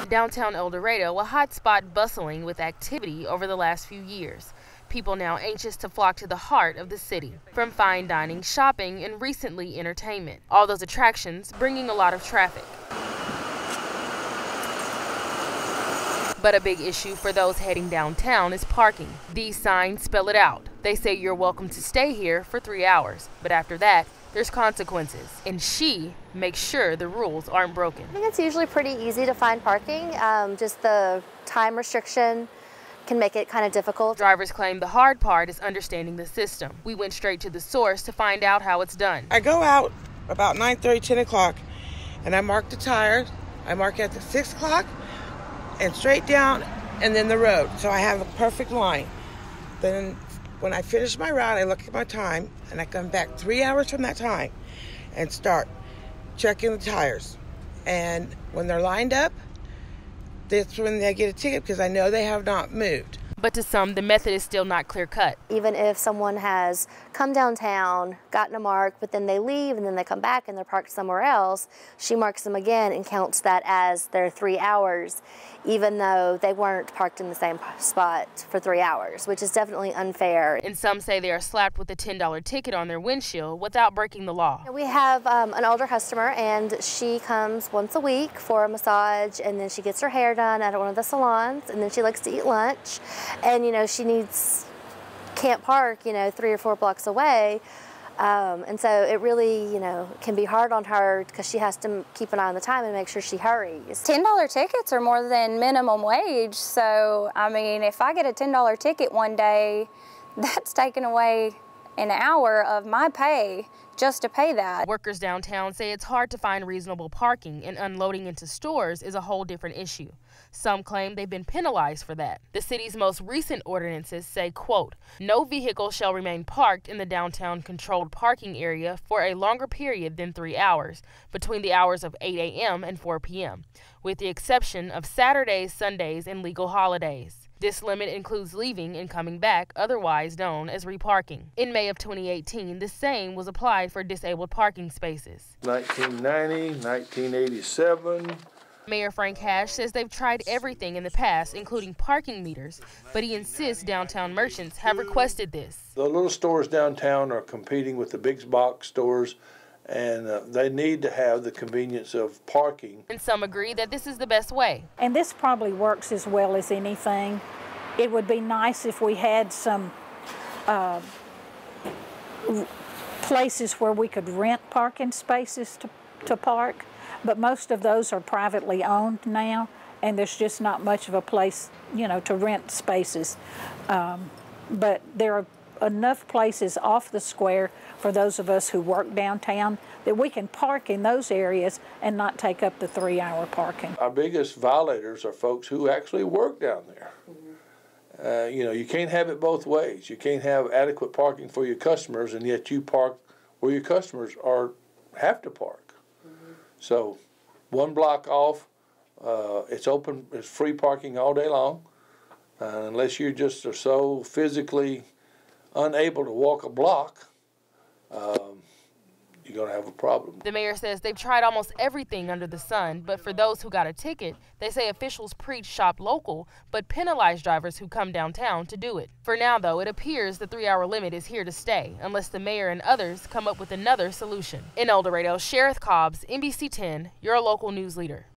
Downtown El Dorado, a hot spot bustling with activity over the last few years. People now anxious to flock to the heart of the city, from fine dining, shopping, and recently entertainment. All those attractions bringing a lot of traffic. But a big issue for those heading downtown is parking. These signs spell it out. They say you're welcome to stay here for 3 hours, but after that, there's consequences. And she makes sure the rules aren't broken. I think it's usually pretty easy to find parking. Just the time restriction can make it kind of difficult. Drivers claim the hard part is understanding the system. We went straight to the source to find out how it's done. I go out about 9:30, 10 o'clock, and I mark the tires. I mark at the 6 o'clock and straight down and then the road. So I have a perfect line. Then when I finish my route, I look at my time and I come back 3 hours from that time and start checking the tires. And when they're lined up, that's when they get a ticket because I know they have not moved. But to some, the method is still not clear-cut. Even if someone has come downtown, gotten a mark, but then they leave and then they come back and they're parked somewhere else, she marks them again and counts that as their 3 hours, even though they weren't parked in the same spot for 3 hours, which is definitely unfair. And some say they are slapped with a $10 ticket on their windshield without breaking the law. We have an older customer, and she comes once a week for a massage, and then she gets her hair done at one of the salons, and then she likes to eat lunch. And, you know, she can't park, 3 or 4 blocks away. And so it really, can be hard on her because she has to keep an eye on the time and make sure she hurries. $10 tickets are more than minimum wage. So, I mean, if I get a $10 ticket one day, that's taking away an hour of my pay just to pay that. Workers downtown say it's hard to find reasonable parking, and unloading into stores is a whole different issue. Some claim they've been penalized for that. The city's most recent ordinances say, quote, "No vehicle shall remain parked in the downtown controlled parking area for a longer period than 3 hours, between the hours of 8 a.m. and 4 p.m., with the exception of Saturdays, Sundays, and legal holidays. This limit includes leaving and coming back, otherwise known as reparking." In May of 2018, the same was applied for disabled parking spaces. 1990, 1987. Mayor Frank Hash says they've tried everything in the past, including parking meters, but he insists downtown merchants have requested this. The little stores downtown are competing with the big box stores, and they need to have the convenience of parking. And some agree that this is the best way. And this probably works as well as anything. It would be nice if we had some places where we could rent parking spaces to park, but most of those are privately owned now, and there's just not much of a place, to rent spaces. But there are enough places off the square for those of us who work downtown that we can park in those areas and not take up the 3-hour parking. Our biggest violators are folks who actually work down there. You can't have it both ways. You can't have adequate parking for your customers and yet you park where your customers have to park. So 1 block off, it's open, it's free parking all day long, unless you just are so physically unable to walk a block, you're going to have a problem. The mayor says they've tried almost everything under the sun, but for those who got a ticket, they say officials preach shop local, but penalize drivers who come downtown to do it. For now, though, it appears the 3-hour limit is here to stay, unless the mayor and others come up with another solution. In El Dorado, Sherith Cobbs, NBC 10, your local news leader.